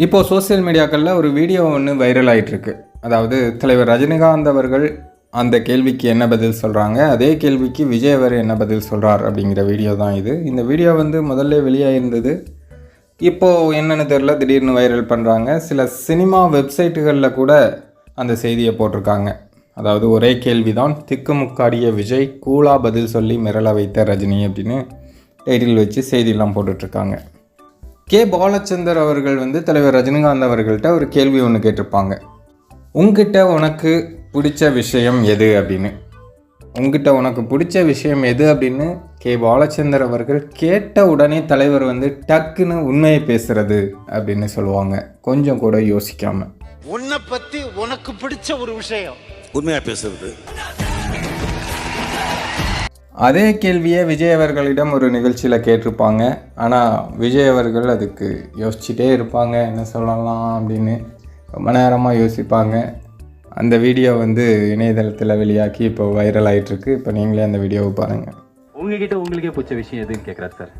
இப்போது சோசியல் மீடியாக்களில் ஒரு வீடியோ ஒன்று வைரல் ஆகிட்டுருக்கு. அதாவது தலைவர் ரஜினிகாந்த் அவர்கள் அந்த கேள்விக்கு என்ன பதில் சொல்கிறாங்க, அதே கேள்விக்கு விஜய் அவர் என்ன பதில் சொல்கிறார் அப்படிங்கிற வீடியோ தான் இது. இந்த வீடியோ வந்து முதல்ல வெளியாகிருந்தது. இப்போது என்னென்னு தெரில, திடீர்னு வைரல் பண்ணுறாங்க. சில சினிமா வெப்சைட்டுகளில் கூட அந்த செய்தியை போட்டிருக்காங்க. அதாவது ஒரே கேள்வி தான், திக்குமுக்காடிய விஜய் கூலாக பதில் சொல்லி மிரள வைத்த ரஜினி அப்படின்னு டைட்டில் வச்சு செய்தியெல்லாம் போட்டுட்ருக்காங்க. கே பாலச்சந்தர் அவர்கள் வந்து தலைவர் ரஜினிகாந்த் அவர்கள்ட்ட ஒரு கேள்வி ஒன்று கேட்டிருப்பாங்க. உங்ககிட்ட உனக்கு பிடிச்ச விஷயம் எது அப்படின்னு. உங்ககிட்ட உனக்கு பிடிச்ச விஷயம் எது அப்படின்னு கே பாலச்சந்தர் அவர்கள் கேட்ட உடனே தலைவர் வந்து டக்குன்னு உண்மையை பேசுறது அப்படின்னு சொல்லுவாங்க, கொஞ்சம் கூட யோசிக்காம. உன்னை பத்தி உனக்கு பிடிச்ச ஒரு விஷயம் உண்மையா பேசுறது. அதே கேள்வியை விஜய் அவர்களிடம் ஒரு நிகழ்ச்சியில் கேட்டிருப்பாங்க. ஆனால் விஜய் அவர்கள் அதுக்கு யோசிச்சுட்டே இருப்பாங்க, என்ன சொல்லலாம் அப்படின்னு ரொம்ப நேரமாக யோசிப்பாங்க. அந்த வீடியோ வந்து இணையதளத்தில் வெளியாக்கி இப்போ வைரல் ஆகிட்டுருக்கு. இப்போ நீங்களே அந்த வீடியோவை பாருங்கள். உங்ககிட்ட உங்களுக்கே பிடிச்ச விஷயம் எதுன்னு கேட்குறாரு சார்.